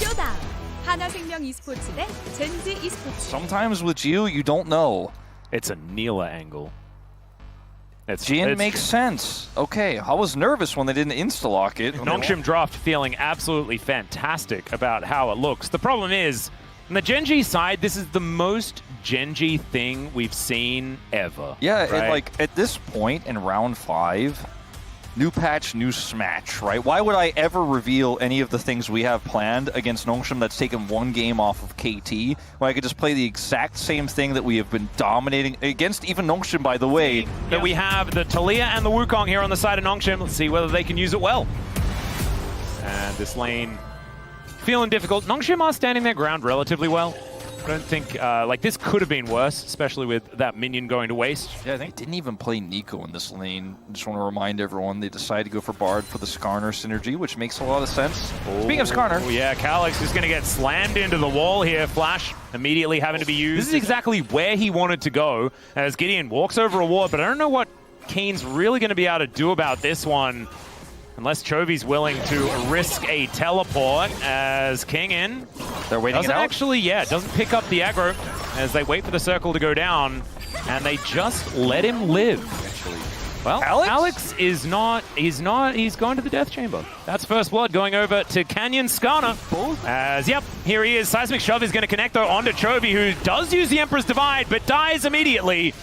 쇼다운 하나생명 e스포츠 대 젠지 e스포츠. Sometimes with you don't know. It's a Neela angle. Jin makes sense. Okay, I was nervous when they didn't insta-lock it. Nongshim draft feeling absolutely fantastic about how it looks. The problem is, on the Genji side, this is the most Genji thing we've seen ever. Yeah, right? and like at this point in round 5, new patch, new smash, right? Why would I ever reveal any of the things we have planned against Nongshim that's taken one game off of KT, when I could just play the exact same thing that we have been dominating against even Nongshim, by the way. That we have the Talia and the Wukong here on the side of Nongshim. Let's see whether they can use it well. And this lane feeling difficult. Nongshim are standing their ground relatively well. I don't think, like, this could have been worse, especially with that minion going to waste. Yeah, I think they didn't even play Nico in this lane. Just want to remind everyone, they decided to go for Bard for the Skarner synergy, which makes a lot of sense. Speaking of Skarner. Oh, yeah, Calyx is going to get slammed into the wall here. Flash immediately having to be used. This is exactly where he wanted to go, as Gideon walks over a ward, but I don't know what Keen's really going to be able to do about this one. Unless Chovy's willing to risk a teleport, as King in. They're waiting it doesn't out. Actually, yeah, doesn't pick up the aggro as they wait for the circle to go down, and they just let him live. Well, Alex is not, he's going to the death chamber. That's first blood going over to Canyon Skarner. As, yep, here he is. Seismic Shove is going to connect though onto Chovy, who does use the Emperor's Divide, but dies immediately.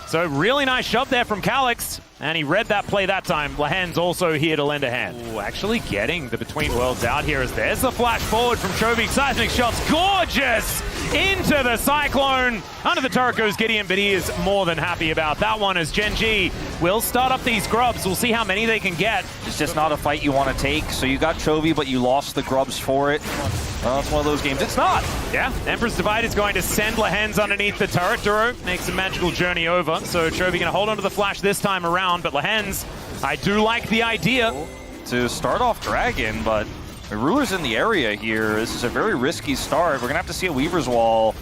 So really nice shove there from Calyx, and he read that play that time. Lahen's also here to lend a hand. Ooh, actually getting the Between Worlds out here as there's the flash forward from Chovy. Seismic shots, gorgeous! Into the Cyclone. Under the turret goes Gideon, but he is more than happy about that one as Genji will start up these grubs. We'll see how many they can get. It's just not a fight you want to take. So you got Chovy, but you lost the grubs for it. Well, it's one of those games. It's not. Yeah, Emperor's Divide is going to send Lahen's underneath the turret. Duro makes a magical journey over. So Chovy going to hold onto the flash this time around, but Lahen's, I do like the idea to start off Dragon, but the Ruler's in the area here. This is a very risky start. We're going to have to see a Weaver's Wall.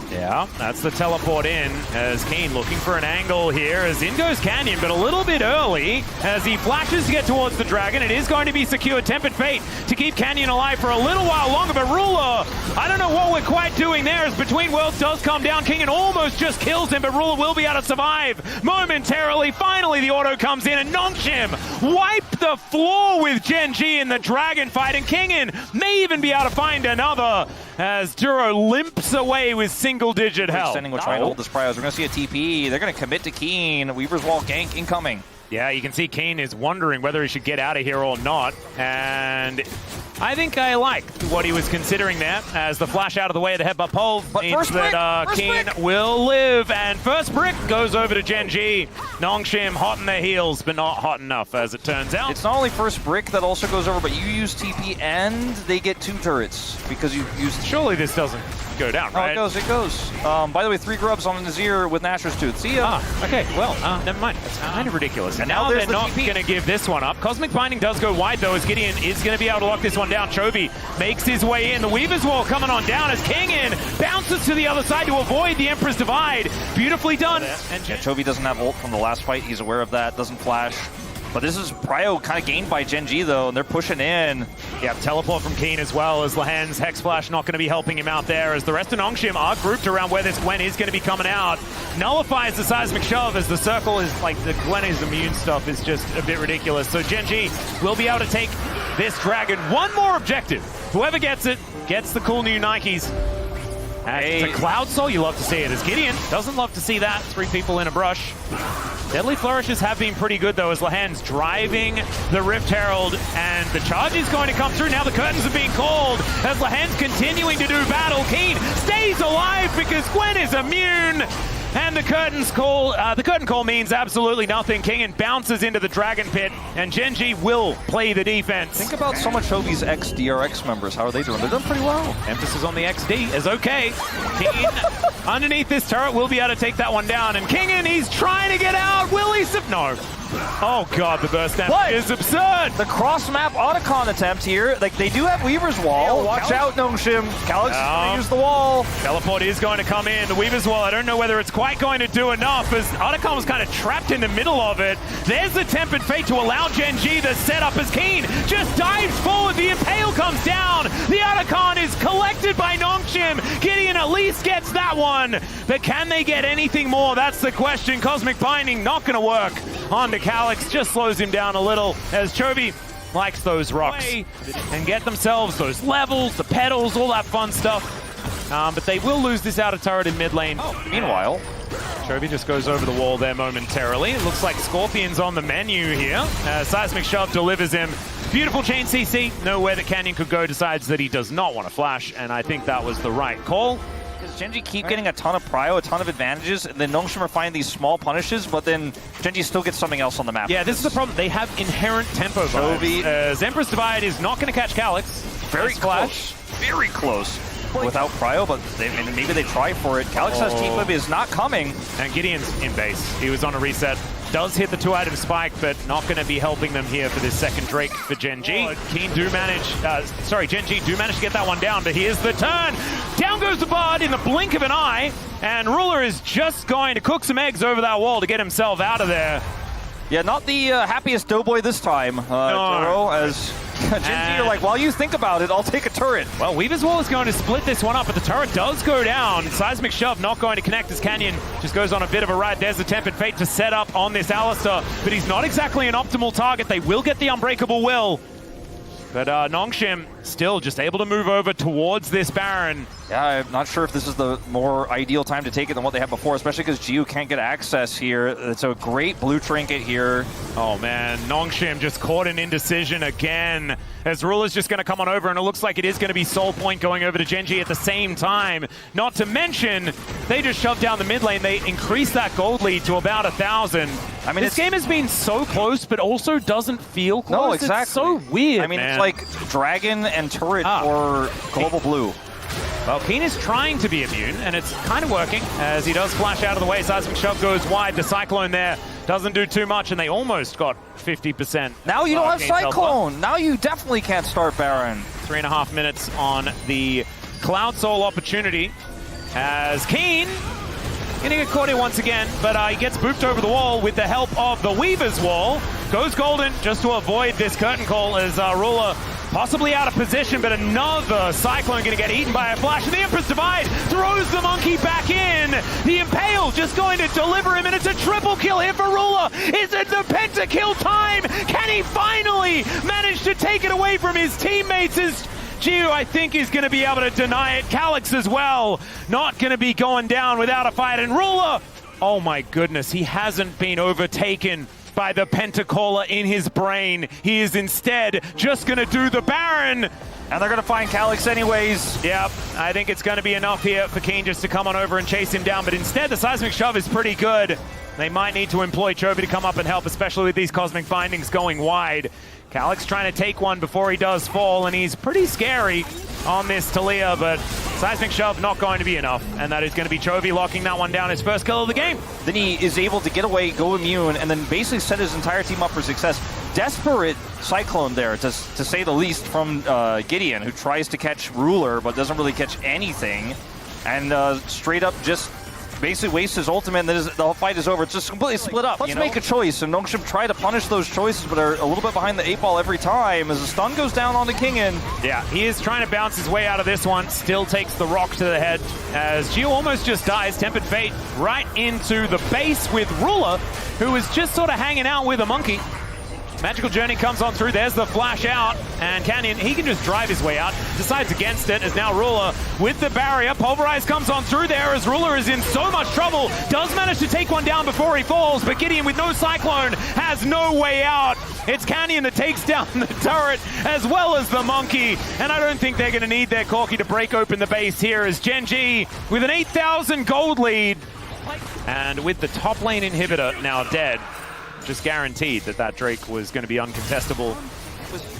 Yeah, that's the teleport in as Keen looking for an angle here as in goes Canyon, but a little bit early as he flashes to get towards the Dragon. It is going to be secure. Tempered Fate to keep Canyon alive for a little while longer, but Ruler, I don't know what we're quite doing there as Between Worlds does come down. King almost just kills him, but Ruler will be able to survive momentarily. Finally, the auto comes in and Nongshim wipe the floor with Genji in the Dragon fight, and Kingen may even be able to find another as Duro limps away with single-digit health. Extending will try and hold this prize. We're going to see a TP. They're going to commit to Keen. Weaver's Wall gank incoming. Yeah, you can see Keen is wondering whether he should get out of here or not. And I think I liked what he was considering there as the flash out of the way of the headbutt pole means that Keen will live. And first brick goes over to Genji. Nongshim hot in their heels, but not hot enough as it turns out. It's not only first brick that also goes over, but you use TP and they get 2 turrets because you used... Surely this doesn't go down, right? Oh, it goes. By the way, 3 grubs on Nazir with Nashor's Tooth. See ya. Okay, well, never mind. That's kind of ridiculous. And now they're not going to give this one up. Cosmic Binding does go wide, though, as Gideon is going to be able to lock this one down. Chovy makes his way in. The Weaver's Wall coming on down as Kingen bounces to the other side to avoid the Emperor's Divide. Beautifully done. And Chovy doesn't have ult from the last fight. He's aware of that. Doesn't flash. But this is prio kind of gained by Genji, though, and they're pushing in. Yeah, teleport from Keen as well as Lahen's Hex Flash not going to be helping him out there as the rest of Nongshim are grouped around where this Gwen is going to be coming out. Nullifies the Seismic Shove as the circle is like the Gwen's immune stuff is just a bit ridiculous. So Genji will be able to take this Dragon. One more objective. Whoever gets it gets the cool new Nikes. It's a Cloud Soul, you love to see it. As Gideon doesn't love to see that. 3 people in a brush. Deadly Flourishes have been pretty good, though, as Lahen's driving the Rift Herald, and the charge is going to come through. Now the curtains are being called as Lahen's continuing to do battle. Keen stays alive because Gwen is immune. And the curtain call means absolutely nothing. Kingen bounces into the Dragon Pit, and Genji will play the defense. Think about some of Chovy's ex-DRX members. How are they doing? They're doing pretty well. Emphasis on the XD is okay. Keen underneath this turret will be able to take that one down. And Kingen, he's trying to get out. Will he? No. Oh god, the burst damage is absurd. The cross-map Otacon attempt here. Like, they do have Weaver's Wall. Watch out, Nongshim. Calyx is going to use the wall. Teleport is going to come in. The Weaver's Wall, I don't know whether it's quite going to do enough as Otacon was kind of trapped in the middle of it. There's the Tempered Fate to allow Genji the setup as Keen just dives forward. The Impale comes down. The Otacon Nongshim. Gideon at least gets that one, but can they get anything more? That's the question. Cosmic Binding not going to work onto Calix, just slows him down a little as Chovy likes those rocks and get themselves those levels, the petals, all that fun stuff. But they will lose this outer turret in mid lane. Meanwhile, Chovy just goes over the wall there momentarily. It looks like Scorpion's on the menu here. Seismic Shove delivers him. Beautiful chain CC. Nowhere that Canyon could go, decides that he does not want to flash, and I think that was the right call. because Gen.G keep getting a ton of prio, a ton of advantages, and then Nongshim are finding these small punishes, but then Gen.G still gets something else on the map. Yeah, this is the problem. They have inherent tempo vibes. Empress Divide is not going to catch Calix. Very close. Very close. Without prio, but maybe they try for it. Calix's team maybe is not coming. And Gideon's in base. He was on a reset. Does hit the 2-item spike, but not going to be helping them here for this second Drake for Gen.G. Gen.G do manage to get that one down, but here's the turn. Down goes the Bard in the blink of an eye, and Ruler is just going to cook some eggs over that wall to get himself out of there. Yeah, not the happiest doughboy this time, Duro, as Gen.G are like, while you think about it, I'll take a turret. Well, Weaver's Wall is going to split this one up, but the turret does go down. Seismic Shove not going to connect as Canyon just goes on a bit of a ride. There's the Tempered Fate to set up on this Alistar, but he's not exactly an optimal target. They will get the Unbreakable Will. But Nongshim still just able to move over towards this Baron. Yeah, I'm not sure if this is the more ideal time to take it than what they had before, especially because Geo can't get access here. It's a great blue trinket here. Oh man, Nongshim just caught an indecision again, as Ruler's just going to come on over, and it looks like it is going to be Soul Point going over to Gen.G at the same time. Not to mention, they just shoved down the mid lane. They increased that gold lead to about 1,000. I mean, this game has been so close, but also doesn't feel close. No, exactly. It's so weird, I mean, man. it's like Dragon and Turret or Global Blue. Well, Keen is trying to be immune, and it's kind of working, as he does flash out of the way. Seismic Shove goes wide. The Cyclone there doesn't do too much, and they almost got 50%. Now you don't have Cyclone. Now you definitely can't start Baron. 3.5 minutes on the Cloud Soul opportunity, as Keen gonna get caught here once again, but he gets booped over the wall with the help of the Weaver's Wall. Goes golden just to avoid this curtain call, as Ruler possibly out of position, but another Cyclone going to get eaten by a flash. And the Empress Divide throws the monkey back in. The Impale just going to deliver him, and it's a triple kill here for Ruler. Is it the pentakill time? Can he finally manage to take it away from his teammates? As Geo, I think, is going to be able to deny it. Calix as well, not going to be going down without a fight. And Ruler, oh my goodness, he hasn't been overtaken by the Pentacola in his brain. He is instead just going to do the Baron. And they're going to find Calix anyways. Yep, I think it's going to be enough here for Keen just to come on over and chase him down. But instead, the Seismic Shove is pretty good. They might need to employ Chovy to come up and help, especially with these Cosmic Bindings going wide. Calix trying to take one before he does fall, and he's pretty scary on this Talia, but Seismic Shove not going to be enough, and that is going to be Chovy locking that one down, his first kill of the game. Then he is able to get away, go immune, and then basically set his entire team up for success. Desperate Cyclone there, to say the least, from Gideon, who tries to catch Ruler, but doesn't really catch anything, and straight up just basically wastes his ultimate, and then the fight is over. It's just completely split up. Let's make a choice, and Nongshim try to punish those choices, but are a little bit behind the 8 ball every time as the stun goes down on the Kingin. Yeah, he is trying to bounce his way out of this one. Still takes the rock to the head as Geo almost just dies. Tempered Fate right into the base with Ruler, who is just sort of hanging out with a monkey. Magical Journey comes on through. There's the flash out, and Canyon, he can just drive his way out. Decides against it, as now Ruler with the barrier. Pulverize comes on through there as Ruler is in so much trouble. Does manage to take one down before he falls, but Gideon with no Cyclone has no way out. It's Canyon that takes down the turret as well as the monkey, and I don't think they're going to need their Corki to break open the base here, as Gen.G with an 8,000 gold lead. And with the top lane inhibitor now dead, just guaranteed that Drake was going to be uncontestable.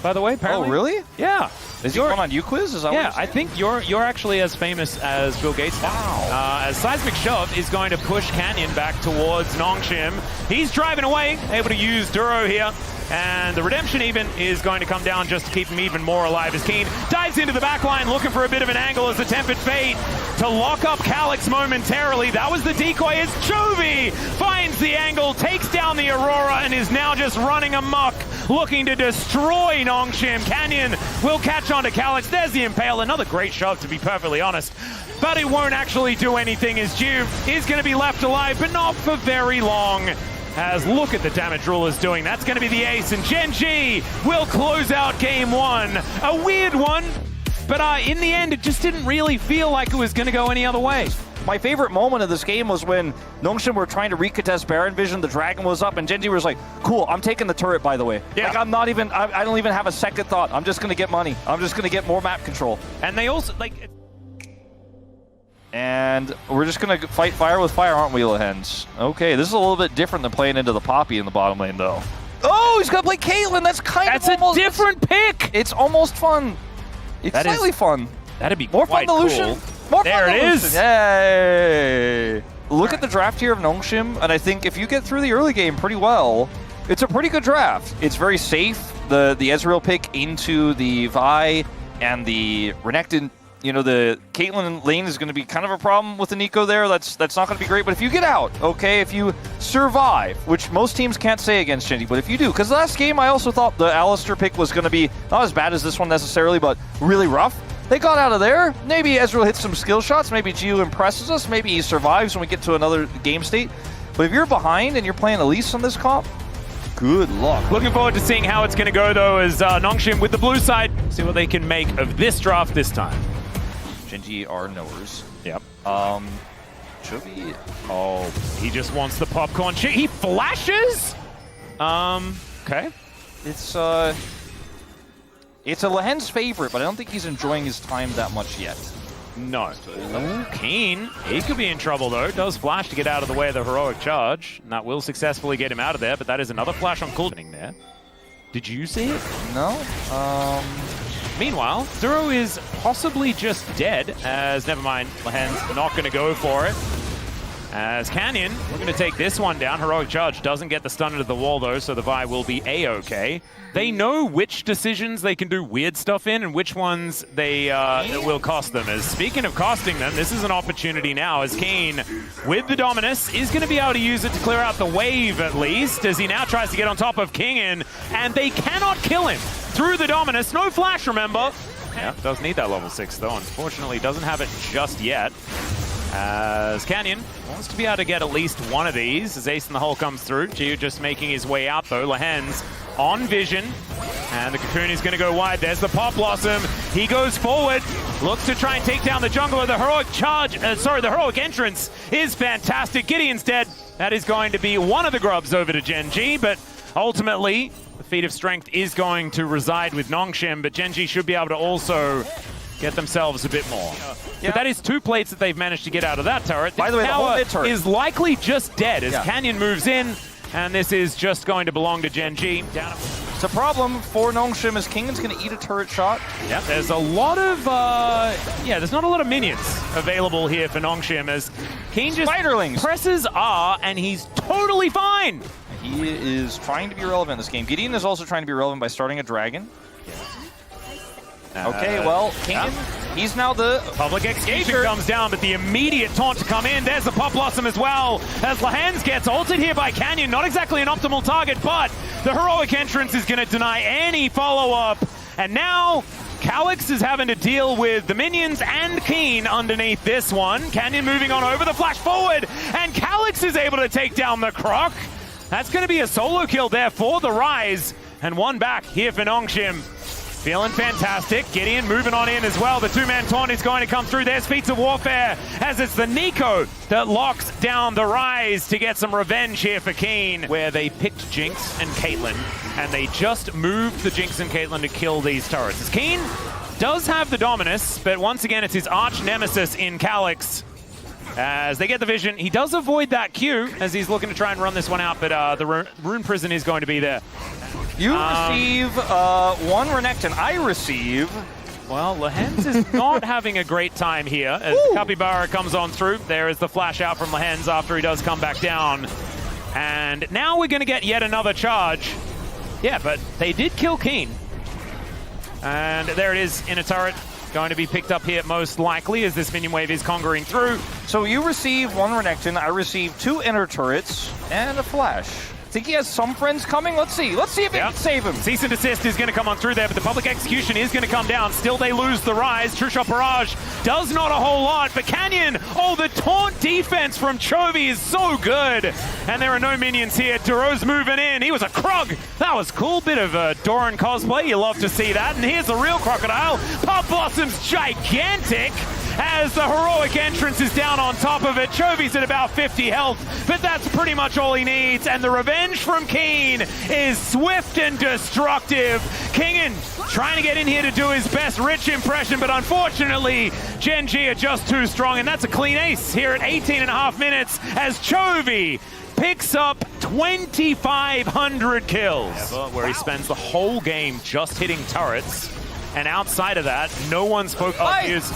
By the way, apparently. Oh, really? Yeah. Is he going on UQuiz? Is that yeah, I think you're actually as famous as Bill Gates. Wow. As Seismic Shove is going to push Canyon back towards Nongshim. He's driving away, able to use Duro here. And the redemption even is going to come down just to keep him even more alive as Keen dives into the back line looking for a bit of an angle as the Tempered Fate to lock up Calyx momentarily. That was the decoy as Chovy finds the angle, takes down the Aurora, and is now just running amok, looking to destroy Nongshim. Canyon will catch on to Calyx. There's the Impale. Another great shove, to be perfectly honest. But it won't actually do anything as Juve is going to be left alive, but not for very long. As look at the damage Ruler's doing. That's going to be the ace, and Gen G will close out game one. A weird one, but in the end, it just didn't really feel like it was going to go any other way. My favorite moment of this game was when Nongshim were trying to recontest Baron Vision, the Dragon was up, and Gen G was like, cool, I'm taking the turret, by the way. Yeah. Like, I don't even have a second thought. I'm just going to get money. I'm just going to get more map control. And they also, like... And we're just going to fight fire with fire, aren't we, Lehens? Okay, this is a little bit different than playing into the Poppy in the bottom lane, though. Oh, he's going to play Caitlyn. That's a different pick. It's almost fun. It's slightly fun. That'd be more fun than Lucian. More there fun it than is. Lucian. Yay! Look at the draft here of Nongshim, and I think if you get through the early game pretty well, it's a pretty good draft. It's very safe. The Ezreal pick into the Vi and the Renekton. You know, the Caitlyn lane is going to be kind of a problem with the Nico there. That's not going to be great. But if you get out, okay, if you survive, which most teams can't say against Shindy, but if you do, because last game I also thought the Alistair pick was going to be not as bad as this one necessarily, but really rough. They got out of there. Maybe Ezreal hits some skill shots. Maybe Gio impresses us. Maybe he survives when we get to another game state. But if you're behind and you're playing Elise on this comp, good luck. Looking forward to seeing how it's going to go, though, as Nongshim with the blue side, see what they can make of this draft this time. Gen G are knowers. Yep. Chovy. Oh, he just wants the popcorn. He flashes? Okay. It's a Lehen's favorite, but I don't think he's enjoying his time that much yet. No. Keen. He could be in trouble, though. Does flash to get out of the way of the heroic charge. And that will successfully get him out of there, but that is another flash on cooldown there. Did you see it? No. Meanwhile, Zero is possibly just dead, as never mind, Lehen's not going to go for it. As Canyon, we're going to take this one down. Heroic Charge doesn't get the stun into the wall, though, so the Vi will be A-okay. They know which decisions they can do weird stuff in and which ones they will cost them. As speaking of costing them, this is an opportunity now, as Keen, with the Dominus, is going to be able to use it to clear out the wave, at least, as he now tries to get on top of Kingin, and they cannot kill him through the Dominus. No flash, remember? Yeah, does need that level 6, though. Unfortunately, doesn't have it just yet. As Canyon wants to be able to get at least one of these as Ace in the Hole comes through. Gio just making his way out, though. Lehen's on vision, and the Cocoon is going to go wide. There's the Pop Blossom. He goes forward, looks to try and take down the jungler. The heroic charge, the heroic entrance is fantastic. Gideon's dead. That is going to be one of the grubs over to Gen G, but ultimately, the feat of strength is going to reside with Nongshim, but Gen G should be able to also get themselves a bit more. Yeah. But that is 2 plates that they've managed to get out of that turret. By the way, the whole mid turret is likely just dead as Canyon moves in, and this is just going to belong to Gen G. It's a problem for Nongshim as Kingan's going to eat a turret shot. Yeah, there's a lot of, there's not a lot of minions available here for Nongshim as King just presses R and he's totally fine. He is trying to be relevant in this game. Gideon is also trying to be relevant by starting a dragon. Okay, well, Kingdom, he's now the public execution comes down, but the immediate taunt to come in. There's the Pop Blossom as well, as Lehens gets ulted here by Canyon. Not exactly an optimal target, but the heroic entrance is going to deny any follow-up. And now, Calyx is having to deal with the minions and Keen underneath this one. Canyon moving on over the flash forward, and Calyx is able to take down the Croc. That's going to be a solo kill there for the Rise, and one back here for Nongshim. Feeling fantastic. Gideon moving on in as well. The 2-man taunt is going to come through. There's Feats of Warfare as it's the Nico that locks down the Rise to get some revenge here for Keen, where they picked Jinx and Caitlyn, and they just moved the Jinx and Caitlyn to kill these turrets. As Keen does have the Dominus, but once again it's his arch nemesis in Calyx. As they get the vision, he does avoid that Q as he's looking to try and run this one out, but the Rune Prison is going to be there. You receive one Renekton. I receive... Well, Lehens is not having a great time here as Capybara comes on through. There is the flash out from Lehens after he does come back down. And now we're going to get yet another charge. Yeah, but they did kill Keen. And there it is in a turret. Going to be picked up here most likely as this minion wave is conquering through. So you receive 1 Renekton, I receive 2 inner turrets, and a flash. Think he has some friends coming? Let's see. Let's see if he can save him. Cease and desist is going to come on through there, but the public execution is going to come down. Still, they lose the rise. True Shot Barrage does not a whole lot, but Canyon, oh, the taunt defense from Chovy is so good. And there are no minions here. Duro's moving in. He was a Krug. That was cool. Bit of a Doran cosplay. You love to see that. And here's the real Crocodile. Pop Blossom's gigantic. As the heroic entrance is down on top of it. Chovy's at about 50 health, but that's pretty much all he needs. And the revenge from Keen is swift and destructive. Kingen trying to get in here to do his best Rich impression, but unfortunately, Gen G are just too strong, and that's a clean ace here at 18.5 minutes as Chovy picks up 2,500 kills. Where he spends the whole game just hitting turrets. And outside of that, no one's focused.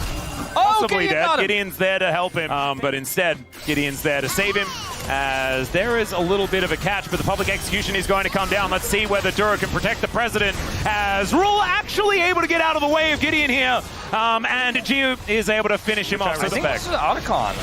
Possibly dead. Gideon's there to help him, but instead, Gideon's there to save him, as there is a little bit of a catch, but the public execution is going to come down. Let's see whether Duro can protect the president, as Rule actually able to get out of the way of Gideon here, and Gio is able to finish him off. I think this is Otacon.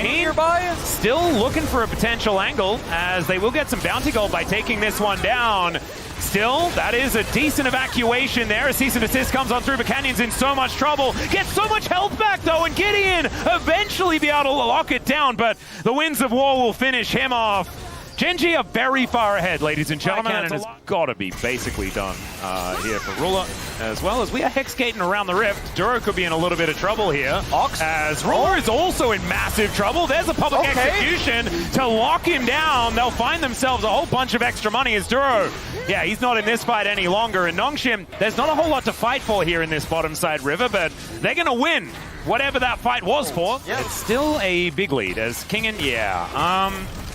Keen nearby? Still looking for a potential angle, as they will get some bounty gold by taking this one down. Still, that is a decent evacuation there. A cease and desist comes on through, but Canyon's in so much trouble. Gets so much health back, though, and Gideon eventually be able to lock it down, but the Winds of War will finish him off. Gen G are very far ahead, ladies and gentlemen, and it's got to be basically done here for Ruler, as well as we are hexgating around the rift. Duro could be in a little bit of trouble here, as Ruler is also in massive trouble. There's a public execution to lock him down. They'll find themselves a whole bunch of extra money as Duro, yeah, he's not in this fight any longer, and Nongshim, there's not a whole lot to fight for here in this bottom side river, but they're going to win whatever that fight was for. It's still a big lead as Kingen,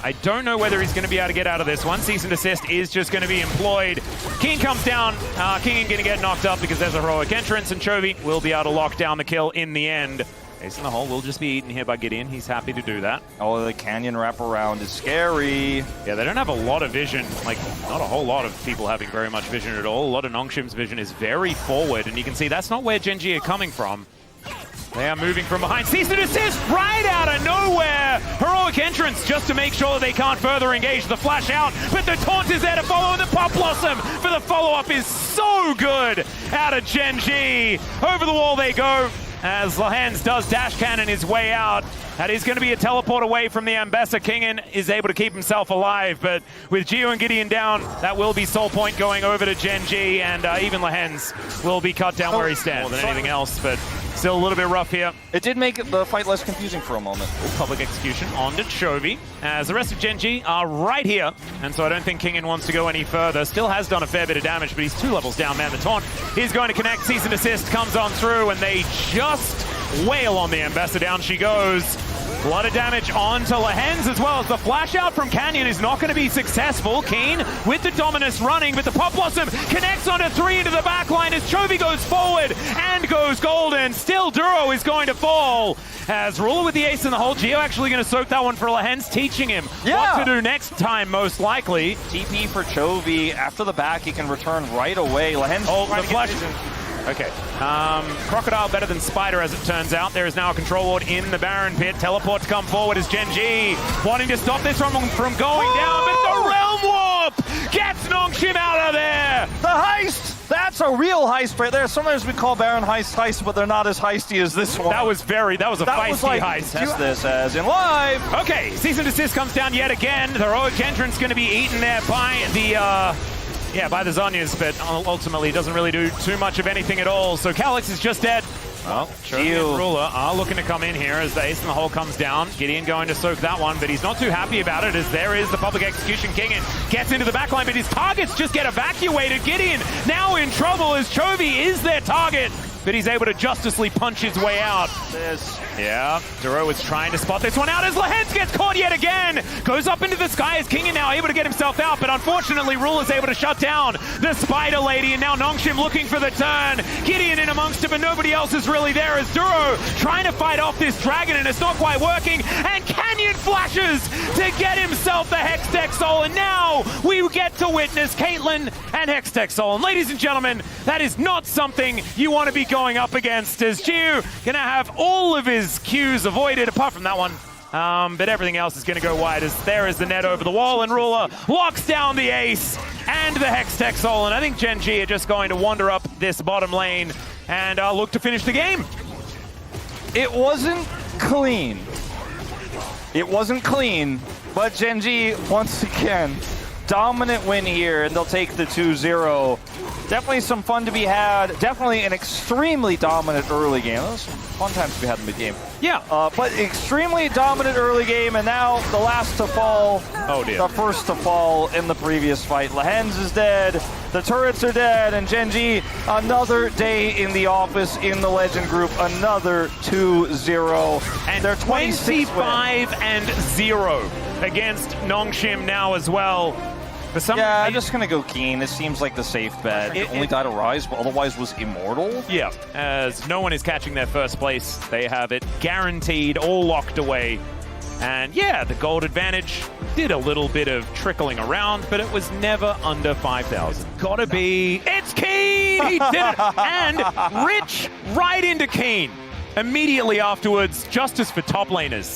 I don't know whether he's going to be able to get out of this one. Cease and desist is just going to be employed. King comes down. King going to get knocked up because there's a heroic entrance, and Chovy will be able to lock down the kill in the end. Ace in the hole will just be eaten here by Gideon. He's happy to do that. Oh, the canyon wraparound is scary. Yeah, they don't have a lot of vision. Like, not a whole lot of people having very much vision at all. A lot of Nongshim's vision is very forward, and you can see that's not where Gen G are coming from. They are moving from behind. Cease and desist right out of nowhere. Heroic entrance just to make sure they can't further engage the flash out. But the taunt is there to follow, and the Pop Blossom for the follow-up is so good out of Gen G. Over the wall they go as Lahens does dash cannon his way out. That is going to be a teleport away from the Ambassador. Kingen is able to keep himself alive, but with Gio and Gideon down, that will be Soul Point going over to Gen G, and even Lahens will be cut down where he stands more than anything else, but still a little bit rough here. It did make the fight less confusing for a moment. Public execution on to Chovy, as the rest of Gen G are right here, and so I don't think Kingen wants to go any further. Still has done a fair bit of damage, but he's 2 levels down, man. The taunt is going to connect. Cease and desist comes on through, and they just wail on the Ambassador. Down she goes. A lot of damage onto Lahens, as well as the flash out from Canyon is not going to be successful. Keen with the Dominus running, but the Pop Blossom connects onto 3 into the back line as Chovy goes forward and goes golden. Still Duro is going to fall as Ruler with the ace in the hole. Gio actually going to soak that one for Lahens, teaching him what to do next time, most likely. TP for Chovy. After the back, he can return right away. Lahens the flash. Okay. Crocodile better than Spider, as it turns out. There is now a control ward in the Baron pit. Teleport to come forward as Gen G wanting to stop this from going down, but the Realm Warp gets Nongshim out of there! The heist! That's a real heist right there. Sometimes we call Baron heist, but they're not as heisty as this one. That was a feisty heist. Test this as in live. Okay, Cease and desist comes down yet again. The heroic entrance going to be eaten there by the by the Zonyas, but ultimately doesn't really do too much of anything at all. So Calyx is just dead. Well, Chovy and Ruler are looking to come in here as the ace in the hole comes down. Gideon going to soak that one, but he's not too happy about it as there is the public execution. Kingen gets into the backline, but his targets just get evacuated. Gideon now in trouble as Chovy is their target. but he's able to justicely punch his way out. Yeah, Duro is trying to spot this one out as Lehens gets caught yet again. Goes up into the sky as King is now able to get himself out, but unfortunately Rule is able to shut down the Spider Lady, and now Nongshim looking for the turn. Gideon in amongst it, but nobody else is really there as Duro trying to fight off this dragon, and it's not quite working, and Canyon flashes to get himself the Hextech Soul, and now we get to witness Caitlyn and Hextech Soul. And ladies and gentlemen, that is not something you want to be going up against, as Gio gonna have all of his Qs avoided, apart from that one. But everything else is going to go wide, as there is the net over the wall, and Ruler locks down the ace and the Hextech Soul. And I think Gen G are just going to wander up this bottom lane and look to finish the game. It wasn't clean. It wasn't clean, but Gen G, once again, dominant win here, and they'll take the 2-0. Definitely some fun to be had. Definitely an extremely dominant early game. Those some fun times to be had in the game. Yeah. But extremely dominant early game, and now the last to fall. Oh dear. The first to fall in the previous fight. Lehens is dead. The turrets are dead, and Gen G, another day in the office in the Legend group. Another 2-0. And they're 25-0 against Nongshim now as well. Yeah, I'm just going to go Keen. This seems like the safe bet. It only died a Rise, but otherwise was immortal. Yeah, as no one is catching their first place. They have it guaranteed, all locked away. And yeah, the gold advantage did a little bit of trickling around, but it was never under 5,000. Gotta be... It's Keen! He did it! And Rich right into Keen. Immediately afterwards, justice for top laners.